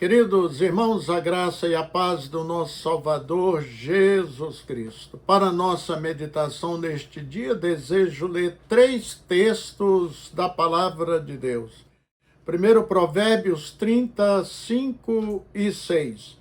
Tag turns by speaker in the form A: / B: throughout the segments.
A: Queridos irmãos, a graça e a paz do nosso Salvador Jesus Cristo. Para nossa meditação neste dia, desejo ler 3 textos da Palavra de Deus. Primeiro, Provérbios 30, 5 e 6.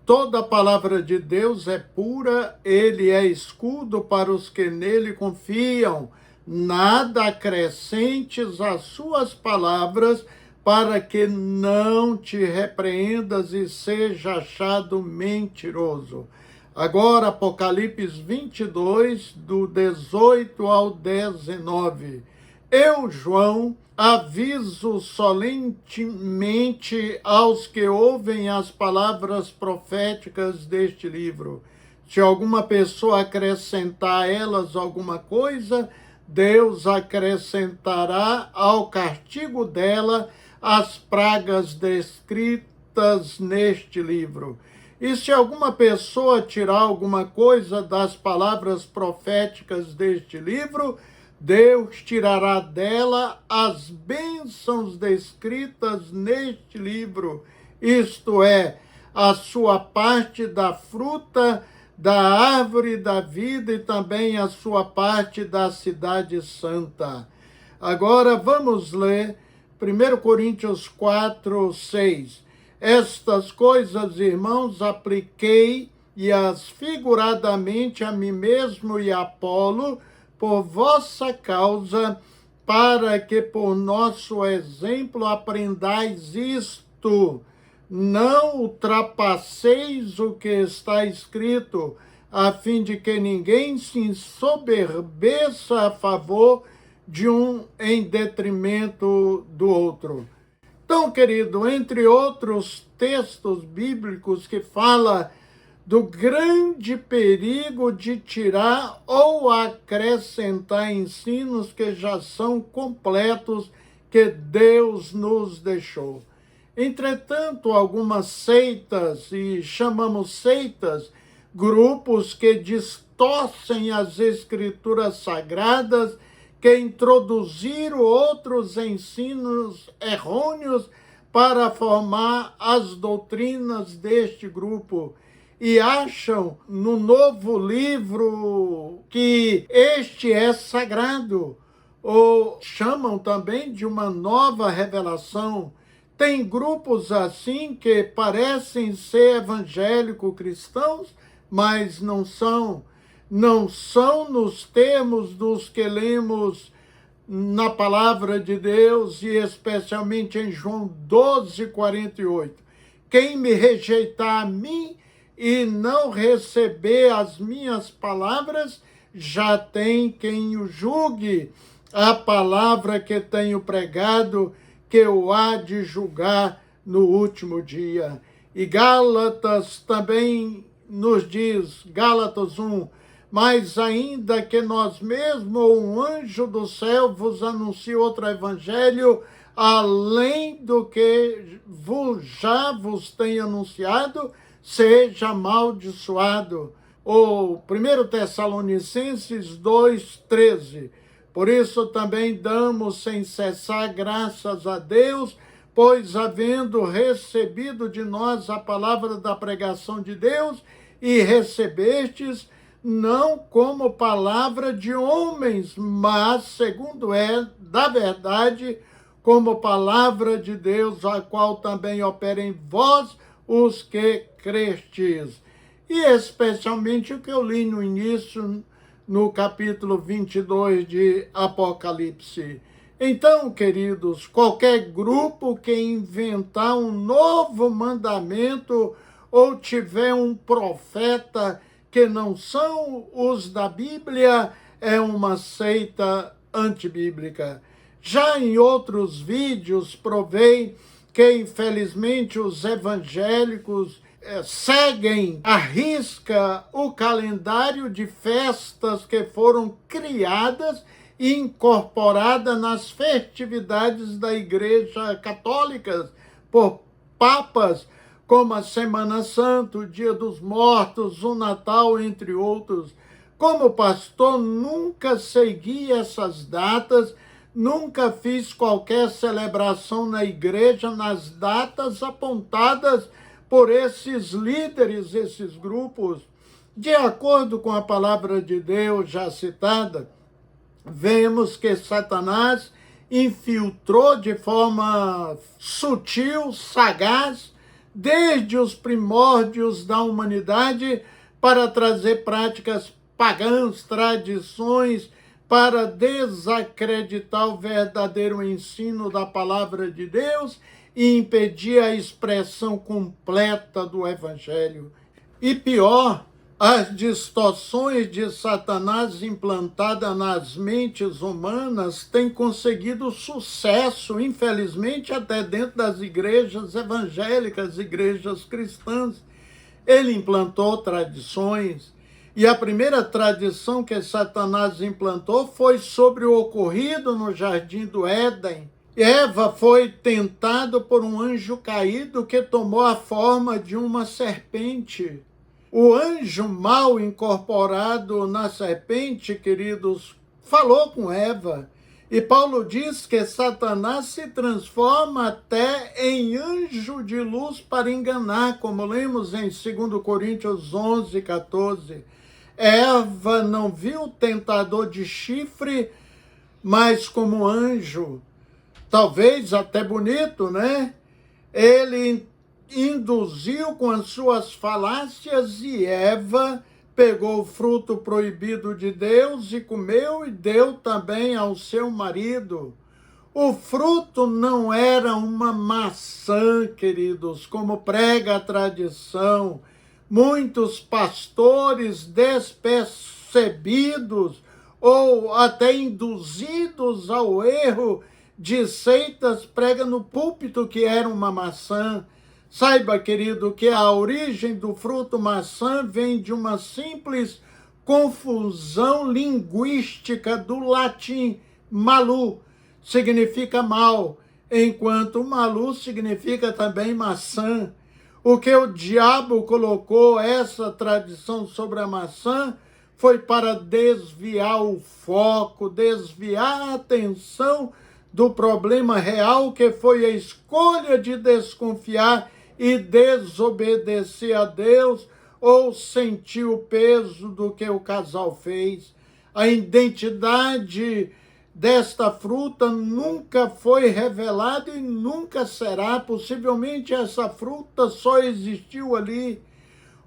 A: Toda a palavra de Deus é pura, ele é escudo para os que nele confiam. Nada acrescentes às suas palavras, para que não te repreendas e seja achado mentiroso. Agora, Apocalipse 22, do 18 ao 19. Eu, João, aviso solenemente aos que ouvem as palavras proféticas deste livro. Se alguma pessoa acrescentar a elas alguma coisa, Deus acrescentará ao castigo dela as pragas descritas neste livro. E se alguma pessoa tirar alguma coisa das palavras proféticas deste livro, Deus tirará dela as bênçãos descritas neste livro, isto é, a sua parte da fruta da árvore da vida e também a sua parte da cidade santa. Agora vamos ler 1 Coríntios 4, 6. Estas coisas, irmãos, apliquei e as figuradamente a mim mesmo e a Apolo, por vossa causa, para que por nosso exemplo aprendais isto. Não ultrapasseis o que está escrito, a fim de que ninguém se ensoberbeça a favor de um em detrimento do outro. Então, querido, entre outros textos bíblicos que fala do grande perigo de tirar ou acrescentar ensinos que já são completos que Deus nos deixou. Entretanto, algumas seitas, e chamamos seitas, grupos que distorcem as escrituras sagradas, que introduziram outros ensinos errôneos para formar as doutrinas deste grupo e acham no novo livro que este é sagrado, ou chamam também de uma nova revelação. Tem grupos assim que parecem ser evangélico-cristãos, mas não são nos termos dos que lemos na palavra de Deus e especialmente em João 12, 48. Quem me rejeitar a mim e não receber as minhas palavras, já tem quem o julgue. A palavra que tenho pregado, que o há de julgar no último dia. E Gálatas também nos diz, Gálatas 1, mas ainda que nós mesmos ou um anjo do céu vos anuncie outro evangelho, além do que já vos tenho anunciado, seja amaldiçoado. Ou 1 Tessalonicenses 2,13. Por isso também damos sem cessar graças a Deus, pois havendo recebido de nós a palavra da pregação de Deus, e recebestes, não como palavra de homens, mas, segundo é da verdade, como palavra de Deus, a qual também opera em vós os que crestes. E especialmente o que eu li no início, no capítulo 22 de Apocalipse. Então, queridos, qualquer grupo que inventar um novo mandamento ou tiver um profeta que não são os da Bíblia, é uma seita antibíblica. Já em outros vídeos provei que, infelizmente, os evangélicos seguem à risca o calendário de festas que foram criadas e incorporadas nas festividades da Igreja Católica por papas, como a Semana Santa, o Dia dos Mortos, o Natal, entre outros. Como pastor, nunca segui essas datas, nunca fiz qualquer celebração na igreja nas datas apontadas por esses líderes, esses grupos. De acordo com a palavra de Deus já citada, vemos que Satanás infiltrou de forma sutil, sagaz, desde os primórdios da humanidade, para trazer práticas pagãs, tradições, para desacreditar o verdadeiro ensino da palavra de Deus e impedir a expressão completa do Evangelho. E pior, as distorções de Satanás implantadas nas mentes humanas têm conseguido sucesso, infelizmente, até dentro das igrejas evangélicas, igrejas cristãs. Ele implantou tradições, e a primeira tradição que Satanás implantou foi sobre o ocorrido no jardim do Éden. Eva foi tentada por um anjo caído que tomou a forma de uma serpente. O anjo mal incorporado na serpente, queridos, falou com Eva. E Paulo diz que Satanás se transforma até em anjo de luz para enganar, como lemos em 2 Coríntios 11, 14. Eva não viu o tentador de chifre, mas como anjo. Talvez até bonito, né? Ele induziu com as suas falácias e Eva pegou o fruto proibido de Deus e comeu e deu também ao seu marido. O fruto não era uma maçã, queridos, como prega a tradição. Muitos pastores despercebidos ou até induzidos ao erro de seitas pregam no púlpito que era uma maçã. Saiba, querido, que a origem do fruto maçã vem de uma simples confusão linguística do latim malu, significa mal, enquanto malu significa também maçã. O que o diabo colocou essa tradição sobre a maçã foi para desviar o foco, desviar a atenção do problema real, que foi a escolha de desconfiar e desobedecer a Deus ou sentir o peso do que o casal fez. A identidade desta fruta nunca foi revelada e nunca será. Possivelmente essa fruta só existiu ali.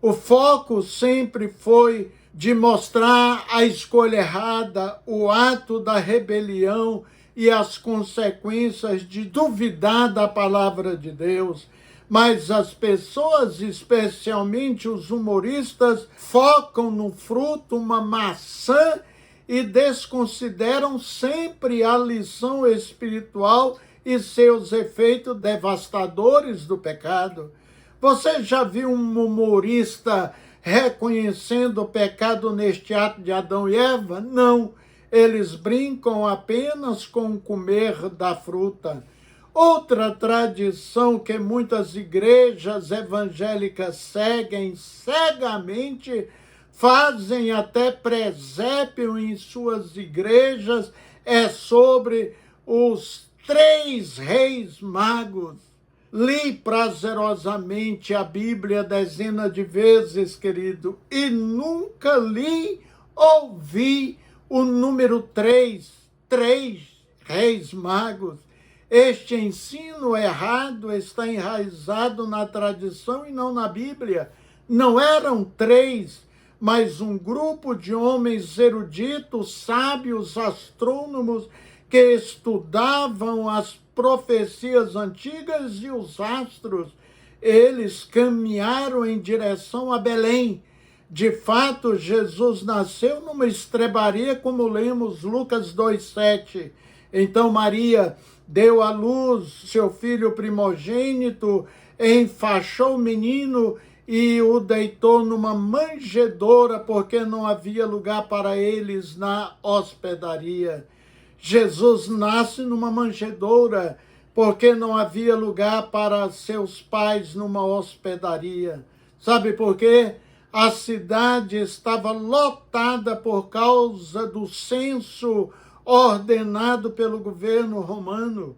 A: O foco sempre foi de mostrar a escolha errada, o ato da rebelião e as consequências de duvidar da palavra de Deus. Mas as pessoas, especialmente os humoristas, focam no fruto, uma maçã, e desconsideram sempre a lição espiritual e seus efeitos devastadores do pecado. Você já viu um humorista reconhecendo o pecado neste ato de Adão e Eva? Não, eles brincam apenas com o comer da fruta. Outra tradição que muitas igrejas evangélicas seguem cegamente, fazem até presépio em suas igrejas, é sobre os 3 reis magos. Li prazerosamente a Bíblia dezenas de vezes, querido, e nunca li ou vi o número 3 reis magos. Este ensino errado está enraizado na tradição e não na Bíblia. Não eram 3, mas um grupo de homens eruditos, sábios, astrônomos, que estudavam as profecias antigas e os astros. Eles caminharam em direção a Belém. De fato, Jesus nasceu numa estrebaria, como lemos Lucas 2,7. Então Maria deu à luz seu filho primogênito, enfaixou o menino e o deitou numa manjedoura, porque não havia lugar para eles na hospedaria. Jesus nasce numa manjedoura, porque não havia lugar para seus pais numa hospedaria. Sabe por quê? A cidade estava lotada por causa do censo ordenado pelo governo romano.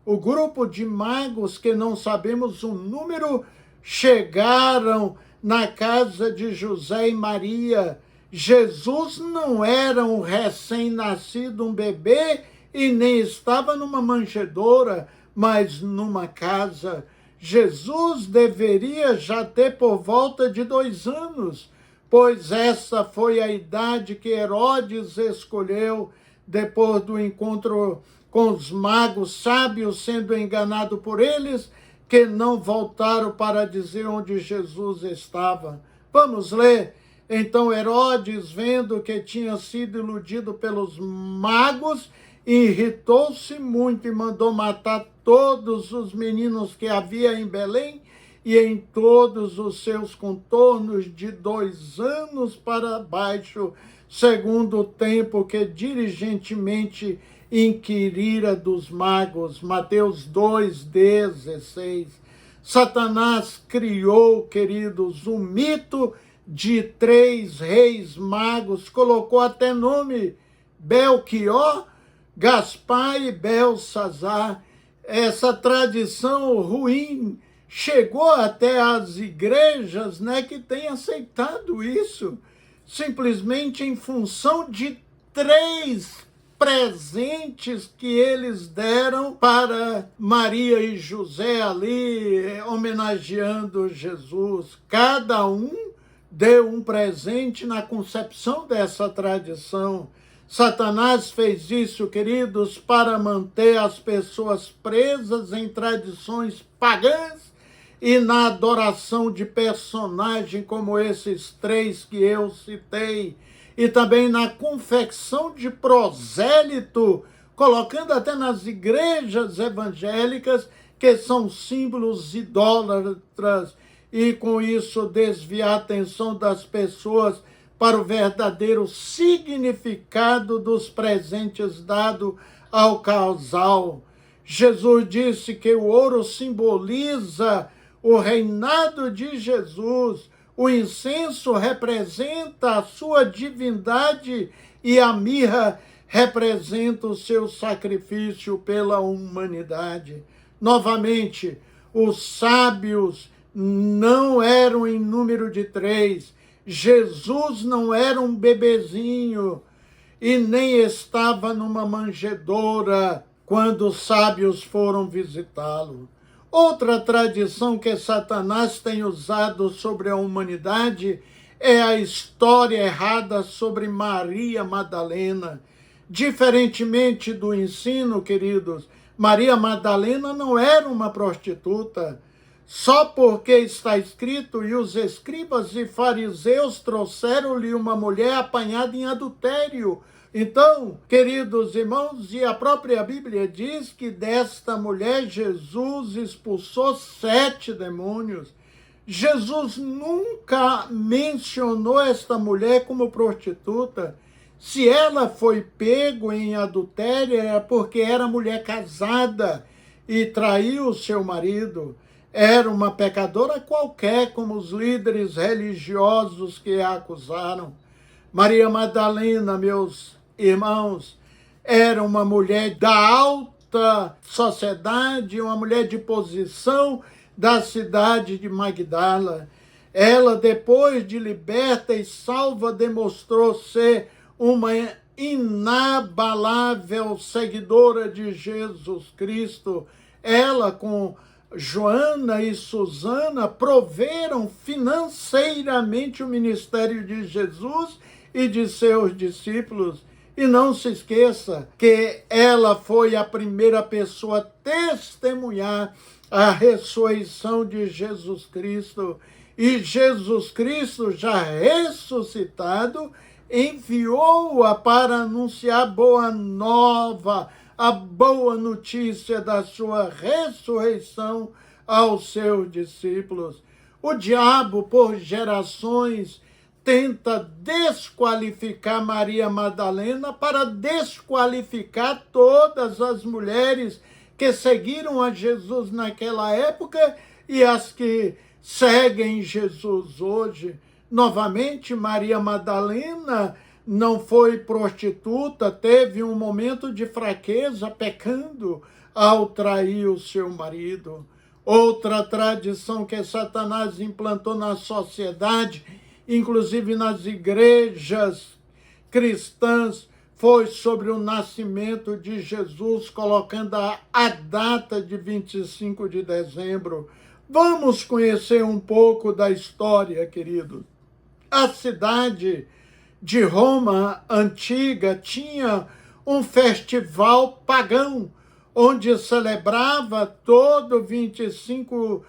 A: O grupo de magos, que não sabemos o número, chegaram na casa de José e Maria. Jesus não era um recém-nascido, um bebê, e nem estava numa manjedoura, mas numa casa. Jesus deveria já ter por volta de 2 anos, pois essa foi a idade que Herodes escolheu depois do encontro com os magos sábios, sendo enganado por eles, que não voltaram para dizer onde Jesus estava. Vamos ler. Então Herodes, vendo que tinha sido iludido pelos magos, irritou-se muito e mandou matar todos os meninos que havia em Belém e em todos os seus contornos, de 2 anos para baixo, segundo o tempo que diligentemente inquirira dos magos. Mateus 2,16. Satanás criou, queridos, um mito de 3 reis magos, colocou até nome: Belchior, Gaspar e Belsazar. Essa tradição ruim chegou até as igrejas, que têm aceitado isso, simplesmente em função de 3 presentes que eles deram para Maria e José ali, homenageando Jesus. Cada um deu um presente na concepção dessa tradição. Satanás fez isso, queridos, para manter as pessoas presas em tradições pagãs e na adoração de personagens como esses 3 que eu citei, e também na confecção de prosélito, colocando até nas igrejas evangélicas, que são símbolos idólatras, e com isso desviar a atenção das pessoas para o verdadeiro significado dos presentes dados ao casal. Jesus disse que o ouro simboliza o reinado de Jesus, o incenso representa a sua divindade e a mirra representa o seu sacrifício pela humanidade. Novamente, os sábios não eram em número de 3. Jesus não era um bebezinho e nem estava numa manjedoura quando os sábios foram visitá-lo. Outra tradição que Satanás tem usado sobre a humanidade é a história errada sobre Maria Madalena. Diferentemente do ensino, queridos, Maria Madalena não era uma prostituta. Só porque está escrito: e os escribas e fariseus trouxeram-lhe uma mulher apanhada em adultério. Então, queridos irmãos, e a própria Bíblia diz que desta mulher Jesus expulsou 7 demônios. Jesus nunca mencionou esta mulher como prostituta. Se ela foi pego em adultério, é porque era mulher casada e traiu o seu marido. Era uma pecadora qualquer, como os líderes religiosos que a acusaram. Maria Madalena, meus irmãos, era uma mulher da alta sociedade, uma mulher de posição da cidade de Magdala. Ela, depois de liberta e salva, demonstrou ser uma inabalável seguidora de Jesus Cristo. Ela, com Joana e Susana, proveram financeiramente o ministério de Jesus e de seus discípulos. E não se esqueça que ela foi a primeira pessoa a testemunhar a ressurreição de Jesus Cristo. E Jesus Cristo, já ressuscitado, enviou-a para anunciar boa nova, a boa notícia da sua ressurreição aos seus discípulos. O diabo, por gerações, tenta desqualificar Maria Madalena para desqualificar todas as mulheres que seguiram a Jesus naquela época e as que seguem Jesus hoje. Novamente, Maria Madalena não foi prostituta, teve um momento de fraqueza, pecando ao trair o seu marido. Outra tradição que Satanás implantou na sociedade, inclusive nas igrejas cristãs, foi sobre o nascimento de Jesus, colocando a data de 25 de dezembro. Vamos conhecer um pouco da história, queridos. A cidade de Roma antiga tinha um festival pagão, onde celebrava todo 25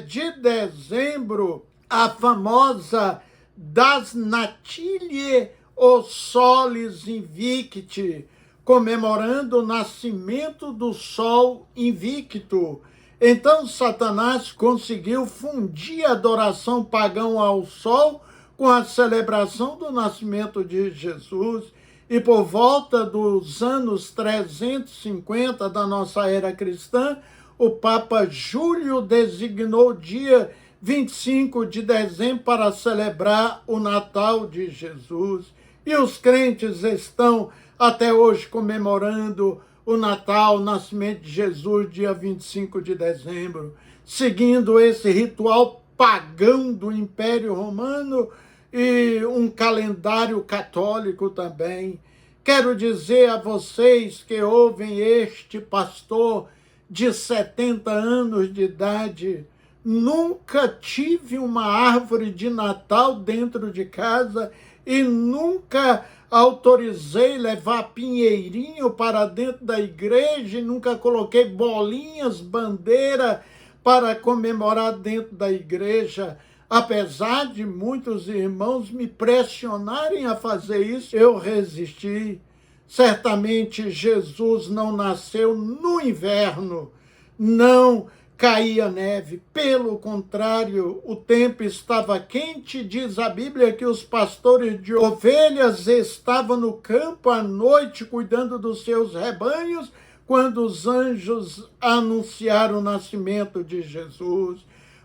A: de dezembro a famosa Das Natiliae o Solis Invicti, comemorando o nascimento do sol invicto. Então Satanás conseguiu fundir a adoração pagã ao sol com a celebração do nascimento de Jesus. E por volta dos anos 350 da nossa era cristã, o Papa Júlio designou o dia 25 de dezembro para celebrar o Natal de Jesus. E os crentes estão até hoje comemorando o Natal, o nascimento de Jesus, dia 25 de dezembro, seguindo esse ritual pagão do Império Romano e um calendário católico também. Quero dizer a vocês que ouvem este pastor de 70 anos de idade, nunca tive uma árvore de Natal dentro de casa e nunca autorizei levar pinheirinho para dentro da igreja e nunca coloquei bolinhas, bandeira para comemorar dentro da igreja. Apesar de muitos irmãos me pressionarem a fazer isso, eu resisti. Certamente Jesus não nasceu no inverno, não caía neve. Pelo contrário, o tempo estava quente. Diz a Bíblia que os pastores de ovelhas estavam no campo à noite cuidando dos seus rebanhos, quando os anjos anunciaram o nascimento de Jesus.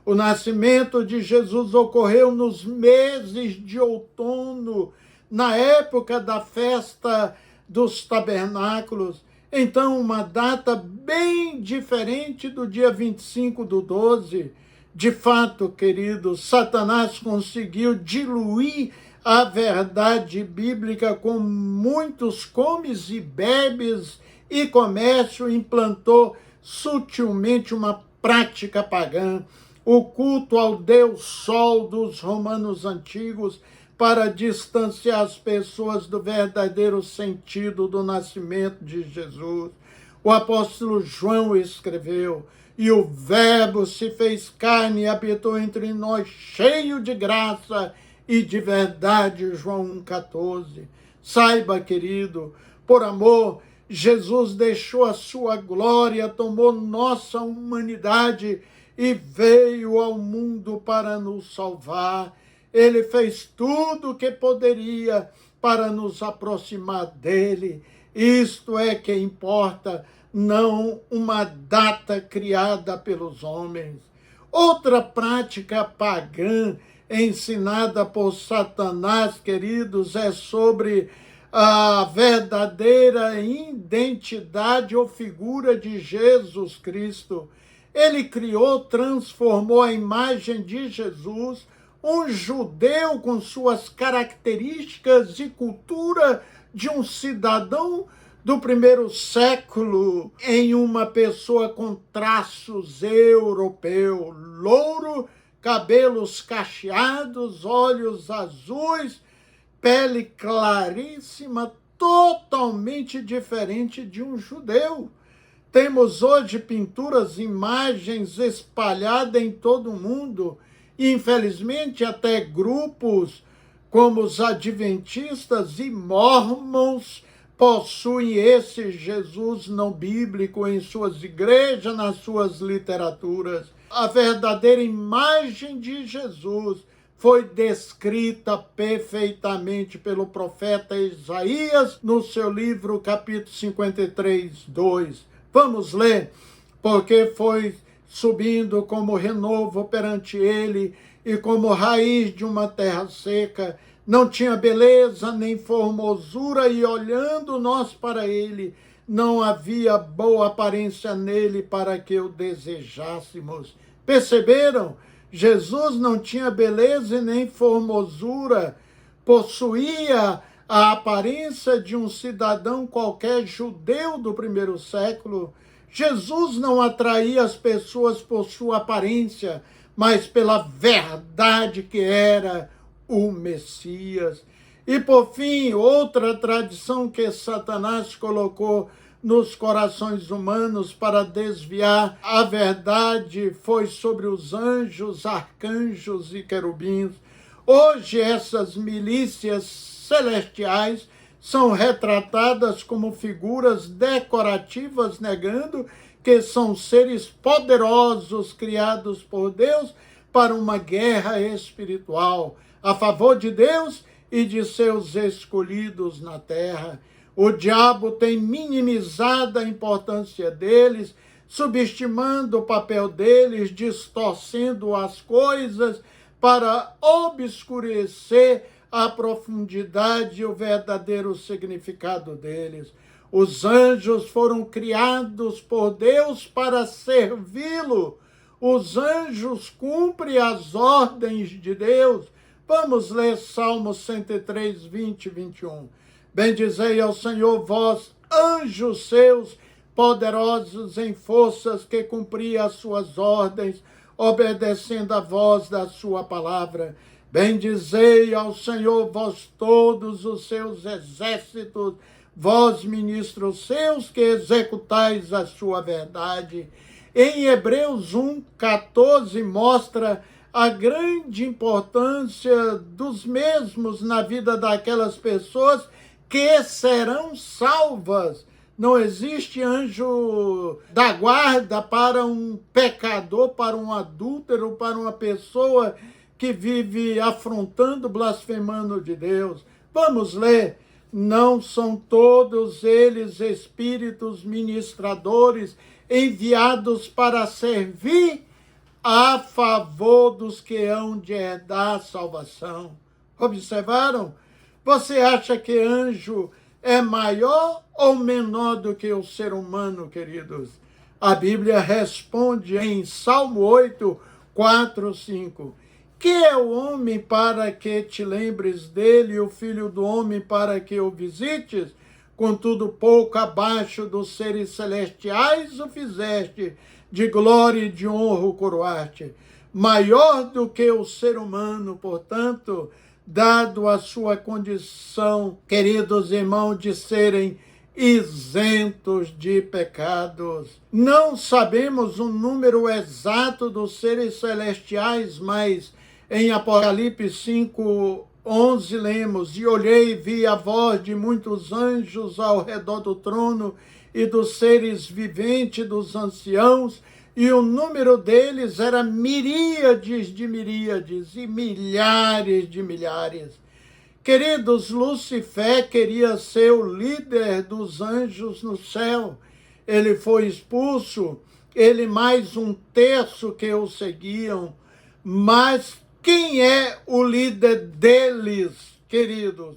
A: O nascimento de Jesus ocorreu nos meses de outono, na época da festa dos tabernáculos. Então, uma data bem diferente do dia 25 do 12. De fato, queridos, Satanás conseguiu diluir a verdade bíblica com muitos comes e bebes e comércio, implantou sutilmente uma prática pagã, o culto ao Deus Sol dos romanos antigos, para distanciar as pessoas do verdadeiro sentido do nascimento de Jesus. O apóstolo João escreveu: e o Verbo se fez carne e habitou entre nós, cheio de graça e de verdade, João 1,14. Saiba, querido, por amor, Jesus deixou a sua glória, tomou nossa humanidade e veio ao mundo para nos salvar. Ele fez tudo o que poderia para nos aproximar dele. Isto é que importa, não uma data criada pelos homens. Outra prática pagã ensinada por Satanás, queridos, é sobre a verdadeira identidade ou figura de Jesus Cristo. Ele criou, transformou a imagem de Jesus, um judeu com suas características e cultura de um cidadão do primeiro século, em uma pessoa com traços europeu, louro, cabelos cacheados, olhos azuis, pele claríssima, totalmente diferente de um judeu. Temos hoje pinturas, imagens espalhadas em todo o mundo. E, infelizmente, até grupos como os adventistas e mormons possuem esse Jesus não bíblico em suas igrejas, nas suas literaturas. A verdadeira imagem de Jesus foi descrita perfeitamente pelo profeta Isaías no seu livro, capítulo 53, 2. Vamos ler, porque foi subindo como renovo perante ele e como raiz de uma terra seca, não tinha beleza nem formosura, e olhando nós para ele, não havia boa aparência nele para que o desejássemos. Perceberam? Jesus não tinha beleza e nem formosura, possuía a aparência de um cidadão qualquer judeu do primeiro século. Jesus não atraía as pessoas por sua aparência, mas pela verdade que era o Messias. E por fim, outra tradição que Satanás colocou nos corações humanos para desviar a verdade foi sobre os anjos, arcanjos e querubins. Hoje essas milícias celestiais são retratadas como figuras decorativas, negando que são seres poderosos criados por Deus para uma guerra espiritual a favor de Deus e de seus escolhidos na terra. O diabo tem minimizado a importância deles, subestimando o papel deles, distorcendo as coisas para obscurecer a profundidade e o verdadeiro significado deles. Os anjos foram criados por Deus para servi-lo. Os anjos cumprem as ordens de Deus. Vamos ler Salmo 103, 20 e 21. Bendizei ao Senhor, vós, anjos seus, poderosos em forças, que cumpri as suas ordens, obedecendo a voz da sua palavra. Bendizei ao Senhor, vós todos os seus exércitos, vós ministros seus, que executais a sua verdade. Em Hebreus 1:14 mostra a grande importância dos mesmos na vida daquelas pessoas que serão salvas. Não existe anjo da guarda para um pecador, para um adúltero, para uma pessoa que vive afrontando, blasfemando de Deus. Vamos ler. Não são todos eles espíritos ministradores enviados para servir a favor dos que hão de herdar a salvação. Observaram? Você acha que anjo é maior ou menor do que o ser humano, queridos? A Bíblia responde em Salmo 8, 4, 5. Que é o homem para que te lembres dele, e o filho do homem para que o visites? Contudo, pouco abaixo dos seres celestiais o fizeste, de glória e de honra o coroaste. Maior do que o ser humano, portanto, dado a sua condição, queridos irmãos, de serem isentos de pecados. Não sabemos o número exato dos seres celestiais, mas em Apocalipse 5:11 lemos: E olhei e vi a voz de muitos anjos ao redor do trono e dos seres viventes, dos anciãos, e o número deles era miríades de miríades e milhares de milhares. Queridos, Lucifer queria ser o líder dos anjos no céu. Ele foi expulso, ele mais um terço que o seguiam. Mas quem é o líder deles, queridos?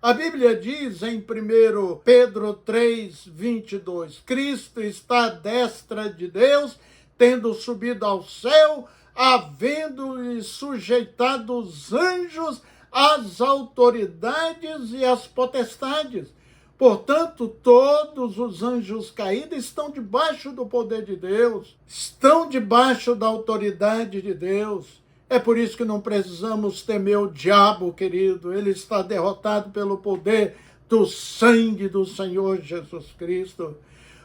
A: A Bíblia diz em 1 Pedro 3, 22, Cristo está à destra de Deus, tendo subido ao céu, havendo sujeitado os anjos, as autoridades e as potestades. Portanto, todos os anjos caídos estão debaixo do poder de Deus, estão debaixo da autoridade de Deus. É por isso que não precisamos temer o diabo, querido. Ele está derrotado pelo poder do sangue do Senhor Jesus Cristo.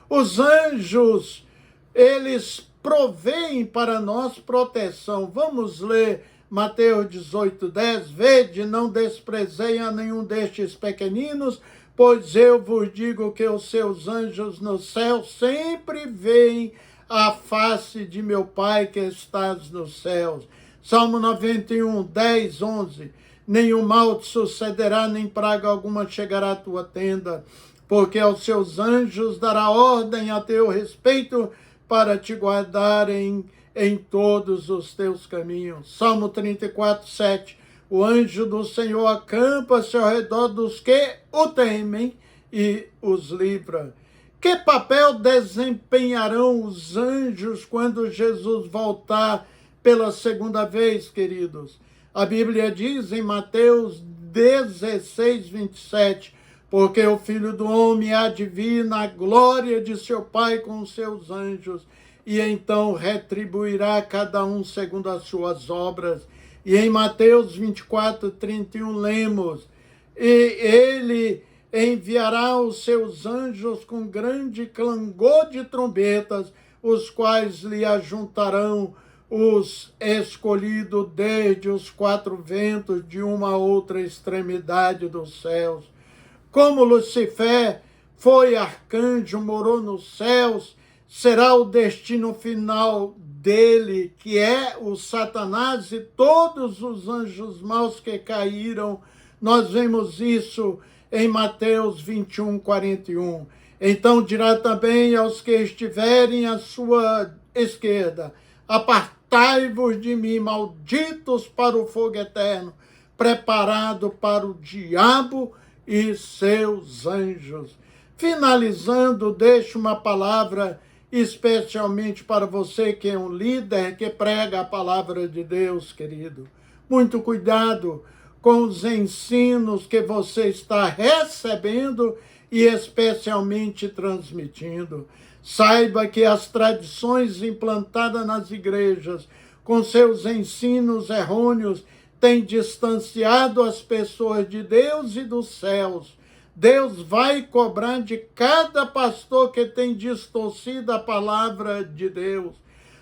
A: Os anjos, eles provêem para nós proteção. Vamos ler Mateus 18:10. Vede, não desprezei a nenhum destes pequeninos, pois eu vos digo que os seus anjos no céu sempre veem a face de meu Pai que estás nos céus. Salmo 91, 10, 11. Nenhum mal te sucederá, nem praga alguma chegará à tua tenda, porque aos seus anjos dará ordem a teu respeito para te guardarem em todos os teus caminhos. Salmo 34, 7. O anjo do Senhor acampa-se ao redor dos que o temem e os livra. Que papel desempenharão os anjos quando Jesus voltar pela segunda vez, queridos? A Bíblia diz em Mateus 16, 27, porque o Filho do Homem há de vir na glória de seu Pai com os seus anjos, e então retribuirá cada um segundo as suas obras. E em Mateus 24, 31 lemos, e ele enviará os seus anjos com grande clangor de trombetas, os quais lhe ajuntarão os escolhidos desde os quatro ventos de uma outra extremidade dos céus. Como Lucifer foi arcanjo, morou nos céus, será o destino final dele, que é o Satanás e todos os anjos maus que caíram. Nós vemos isso em Mateus 21, 41. Então dirá também aos que estiverem à sua esquerda: apartai-vos de mim, malditos, para o fogo eterno, preparado para o diabo e seus anjos. Finalizando, deixo uma palavra especialmente para você que é um líder que prega a palavra de Deus, querido. Muito cuidado com os ensinos que você está recebendo e especialmente transmitindo. Saiba que as tradições implantadas nas igrejas, com seus ensinos errôneos, têm distanciado as pessoas de Deus e dos céus. Deus vai cobrar de cada pastor que tem distorcido a palavra de Deus.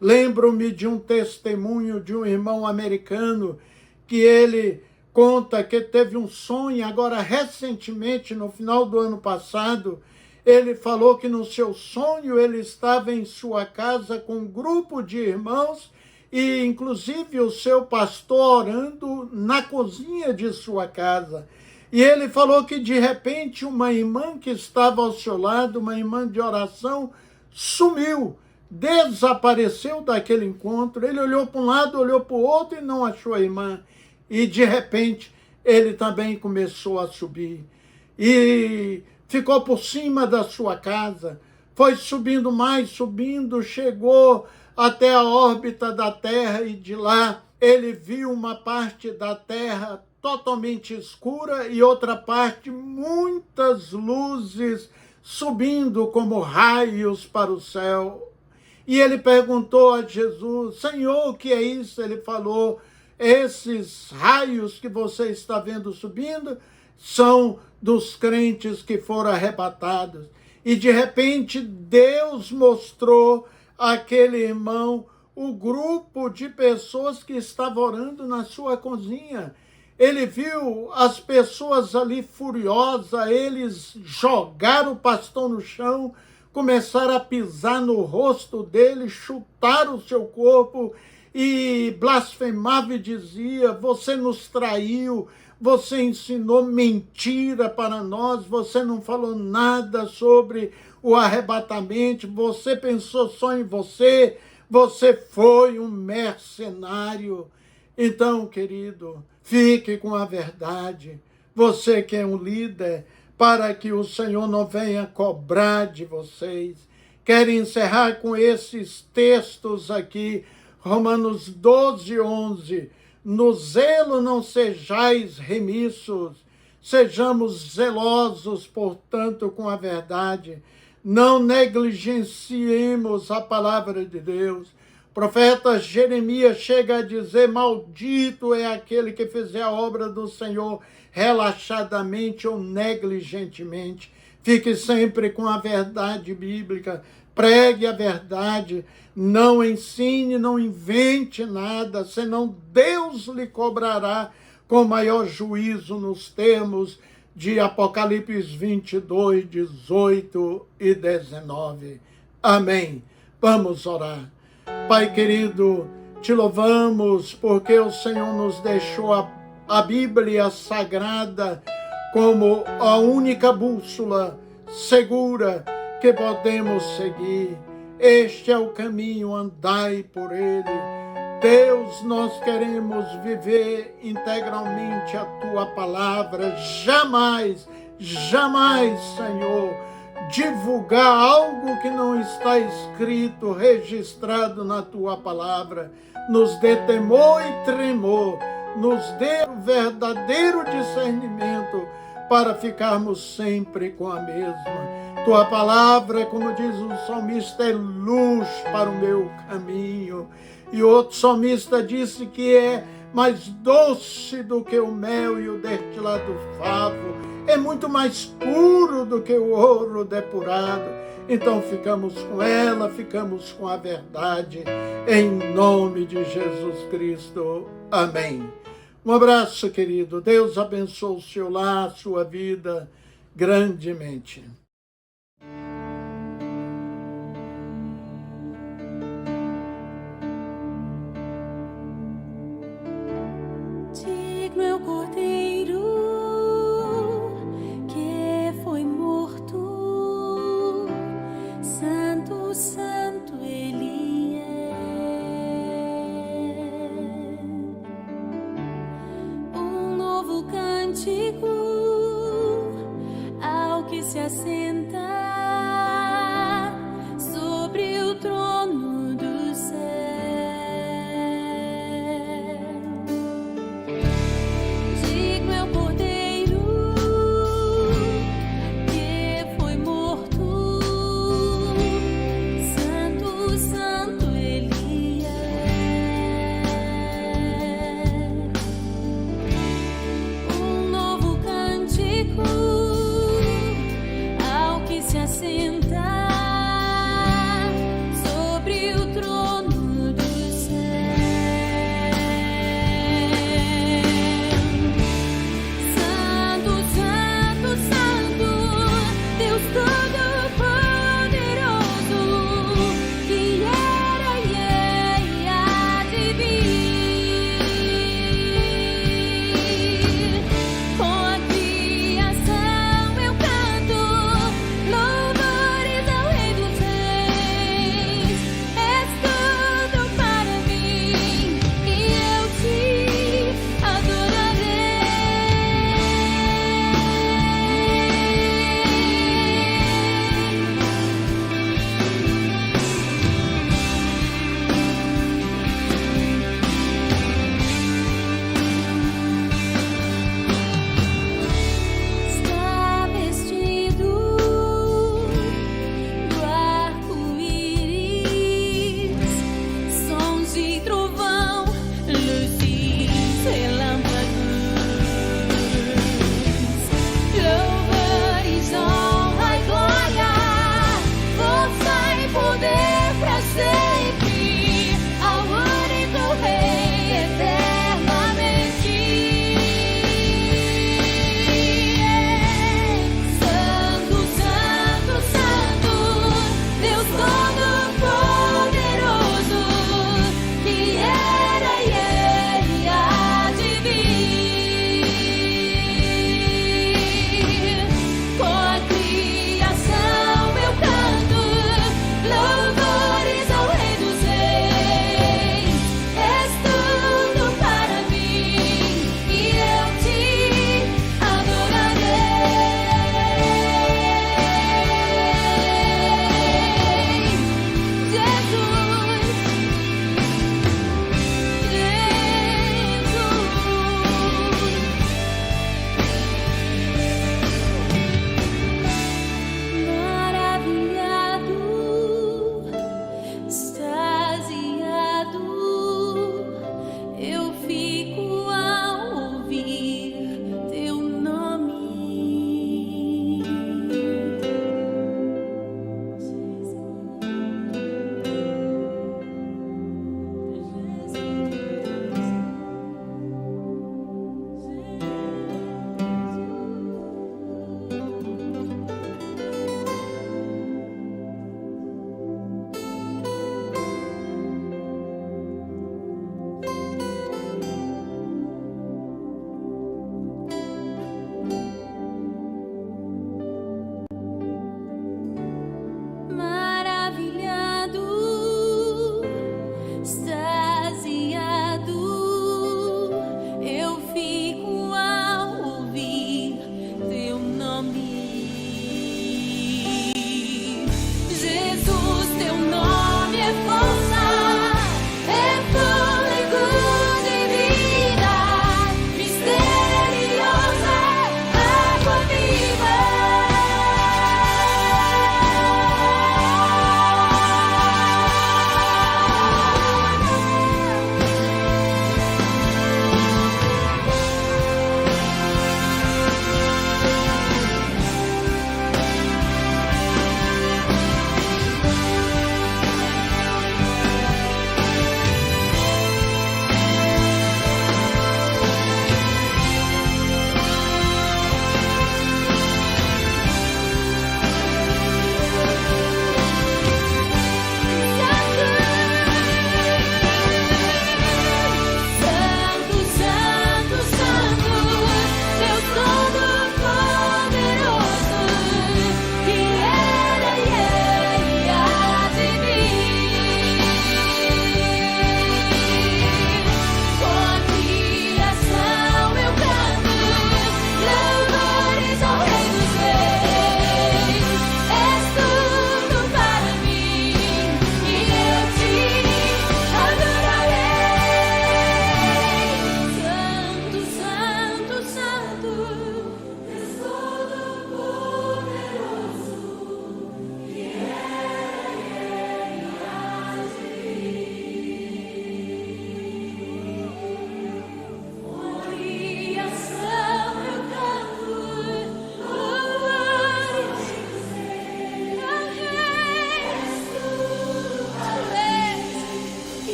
A: Lembro-me de um testemunho de um irmão americano que ele conta que teve um sonho agora recentemente, no final do ano passado. Ele falou que no seu sonho ele estava em sua casa com um grupo de irmãos e inclusive o seu pastor orando na cozinha de sua casa. E ele falou que de repente uma irmã que estava ao seu lado, uma irmã de oração, sumiu, desapareceu daquele encontro. Ele olhou para um lado, olhou para o outro e não achou a irmã. E de repente ele também começou a subir. E ficou por cima da sua casa, foi subindo mais, subindo, chegou até a órbita da Terra e de lá ele viu uma parte da Terra totalmente escura e outra parte muitas luzes subindo como raios para o céu. E ele perguntou a Jesus: Senhor, o que é isso? Ele falou: esses raios que você está vendo subindo são dos crentes que foram arrebatados. E de repente Deus mostrou àquele irmão o grupo de pessoas que estavam orando na sua cozinha. Ele viu as pessoas ali furiosas, eles jogaram o pastor no chão, começaram a pisar no rosto dele, chutaram o seu corpo e blasfemava e dizia: você nos traiu, você ensinou mentira para nós, você não falou nada sobre o arrebatamento, você pensou só em você, você foi um mercenário. Então, querido, fique com a verdade, você que é um líder, para que o Senhor não venha cobrar de vocês. Quero encerrar com esses textos aqui, Romanos 12, 11. No zelo não sejais remissos, sejamos zelosos, portanto, com a verdade. Não negligenciemos a palavra de Deus. O profeta Jeremias chega a dizer: maldito é aquele que fizer a obra do Senhor relaxadamente ou negligentemente. Fique sempre com a verdade bíblica. Pregue a verdade, não ensine, não invente nada, senão Deus lhe cobrará com maior juízo, nos termos de Apocalipse 22, 18 e 19. Amém. Vamos orar. Pai querido, te louvamos porque o Senhor nos deixou a Bíblia Sagrada como a única bússola segura que podemos seguir. Este é o caminho, andai por ele. Deus, nós queremos viver integralmente a tua palavra. Jamais, jamais, Senhor, divulgar algo que não está escrito, registrado na tua palavra. Nos dê temor e tremor, nos dê o verdadeiro discernimento para ficarmos sempre com a mesma. Tua palavra, como diz o salmista, é luz para o meu caminho. E outro salmista disse que é mais doce do que o mel e o destilado do favo. É muito mais puro do que o ouro depurado. Então ficamos com ela, ficamos com a verdade. Em nome de Jesus Cristo. Amém. Um abraço, querido. Deus abençoe o seu lar, a sua vida grandemente.
B: Digno é o Cordeiro que foi morto, santo, santo ele é. Um novo cântico ao que se assenta